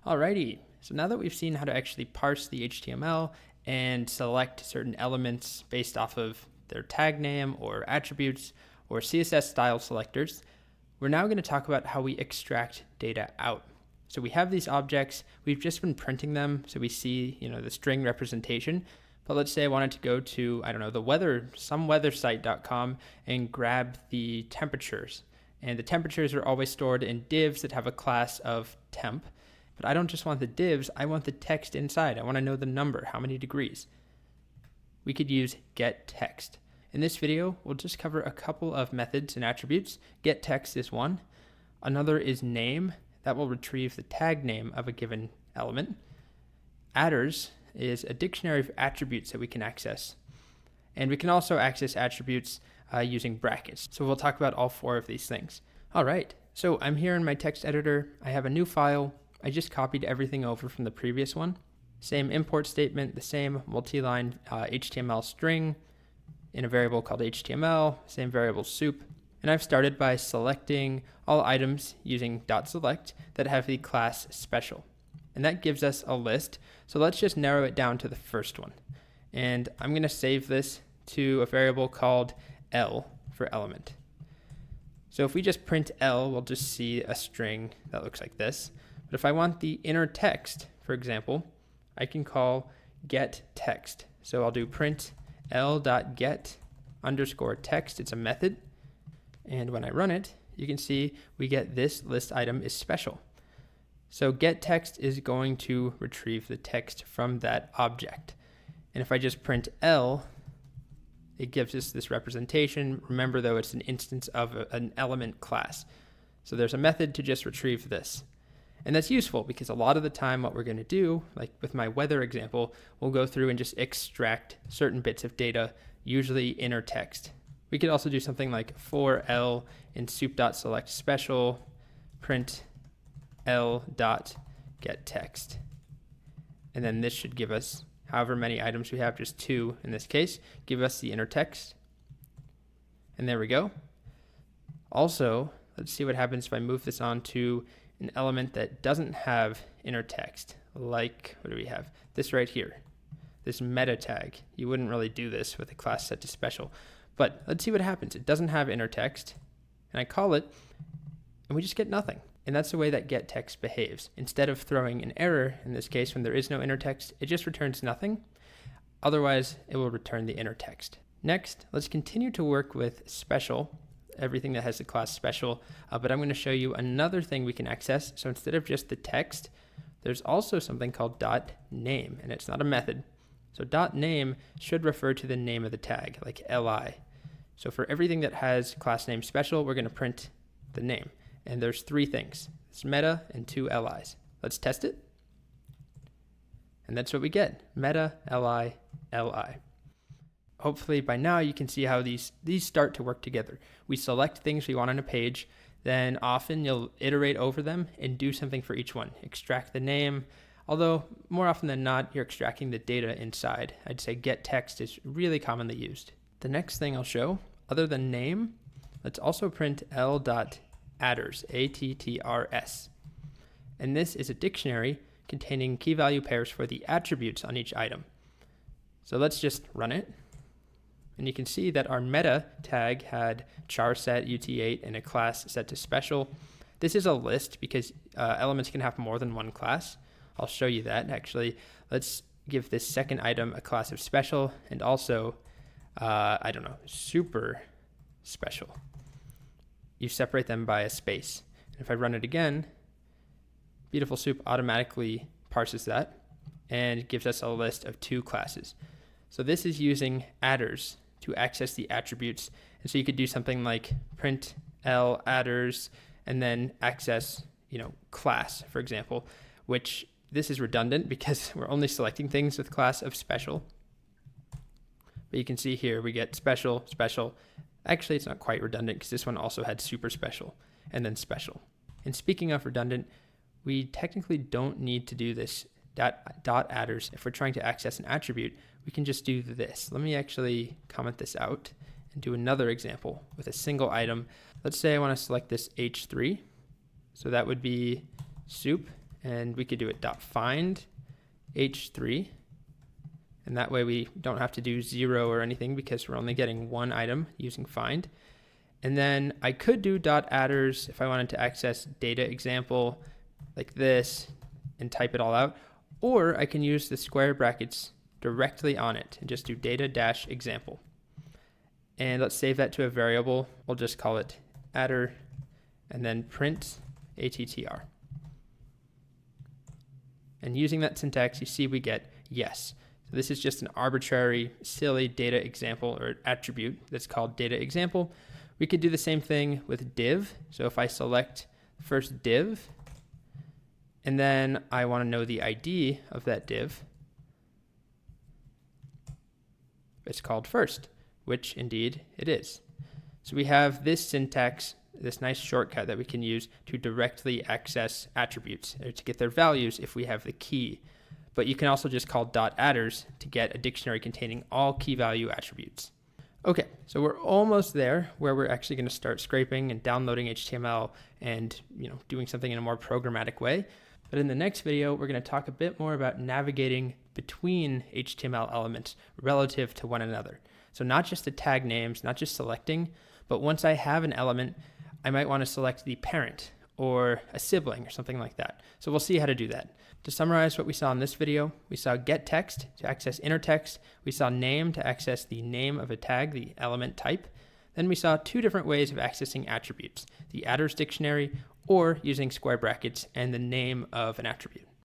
Alrighty, so now that we've seen how to actually parse the HTML and select certain elements based off of their tag name or attributes or CSS style selectors, we're now going to talk about how we extract data out. So we have these objects, we've just been printing them so we see, the string representation. But let's say I wanted to go to, some weathersite.com and grab the temperatures. And the temperatures are always stored in divs that have a class of temp. But I don't just want the divs, I want the text inside. I want to know the number, how many degrees. We could use getText. In this video, we'll just cover a couple of methods and attributes. GetText is one. Another is name. That will retrieve the tag name of a given element. Attrs is a dictionary of attributes that we can access. And we can also access attributes using brackets. So we'll talk about all four of these things. All right, so I'm here in my text editor. I have a new file. I just copied everything over from the previous one. Same import statement, the same multi-line HTML string in a variable called HTML, same variable soup. And I've started by selecting all items using .select that have the class special. And that gives us a list. So let's just narrow it down to the first one. And I'm going to save this to a variable called L for element. So if we just print L, we'll just see a string that looks like this. But if I want the inner text, for example, I can call getText. So I'll do print L.get underscore text. It's a method. And when I run it, you can see we get this list item is special. So getText is going to retrieve the text from that object. And if I just print L, it gives us this representation. Remember though, it's an instance of an element class. So there's a method to just retrieve this. And that's useful because a lot of the time what we're going to do, like with my weather example, we'll go through and just extract certain bits of data, usually inner text. We could also do something like for L in soup.select special print L.getText. And then this should give us however many items we have, just 2 in this case, give us the inner text. And there we go. Also, let's see what happens if I move this on to an element that doesn't have inner text, like, what do we have? This right here, this meta tag. You wouldn't really do this with a class set to special, but let's see what happens. It doesn't have inner text, and I call it, and we just get nothing. And that's the way that getText behaves. Instead of throwing an error, in this case when there is no inner text, it just returns nothing. Otherwise, it will return the inner text. Next, let's continue to work with special, everything that has the class special, but I'm going to show you another thing we can access. So instead of just the text, there's also something called .name, and it's not a method. So .name should refer to the name of the tag, like li. So for everything that has class name special, we're going to print the name. And there's 3 things. It's meta and 2 li's. Let's test it. And that's what we get. Meta, li, li. Hopefully by now you can see how these start to work together. We select things we want on a page, then often you'll iterate over them and do something for each one. Extract the name, although more often than not, you're extracting the data inside. I'd say getText is really commonly used. The next thing I'll show, other than name, let's also print L.attrs, A-T-T-R-S. And this is a dictionary containing key value pairs for the attributes on each item. So let's just run it. And you can see that our meta tag had char set UT8 and a class set to special. This is a list because elements can have more than one class. I'll show you that actually. Let's give this second item a class of special and also, super special. You separate them by a space. And if I run it again, Beautiful Soup automatically parses that and gives us a list of 2 classes. So this is using attrs to access the attributes. And so you could do something like print L attrs and then access, class, for example, which this is redundant because we're only selecting things with class of special. But you can see here we get special, special. Actually, it's not quite redundant because this one also had super special and then special. And speaking of redundant, we technically don't need to do this .attrs if we're trying to access an attribute. We can just do this. Let me actually comment this out and do another example with a single item. Let's say I want to select this H3. So that would be soup and we could do it .find h3. And that way we don't have to do 0 or anything because we're only getting one item using find. And then I could do .adders if I wanted to access data example like this and type it all out. Or I can use the square brackets directly on it and just do data-example. And let's save that to a variable. We'll just call it adder and then print attr. And using that syntax, you see we get yes. So this is just an arbitrary, silly data example or attribute that's called data example. We could do the same thing with div. So if I select first div, and then I want to know the ID of that div, it's called first, which indeed it is. So we have this syntax, this nice shortcut that we can use to directly access attributes or to get their values if we have the key. But you can also just call .adders to get a dictionary containing all key value attributes. Okay, so we're almost there where we're actually going to start scraping and downloading HTML and doing something in a more programmatic way. But in the next video, we're going to talk a bit more about navigating between HTML elements relative to one another. So not just the tag names, not just selecting, but once I have an element, I might want to select the parent or a sibling or something like that. So we'll see how to do that. To summarize what we saw in this video, we saw getText to access inner text. We saw name to access the name of a tag, the element type. Then we saw two different ways of accessing attributes, the adders dictionary or using square brackets and the name of an attribute.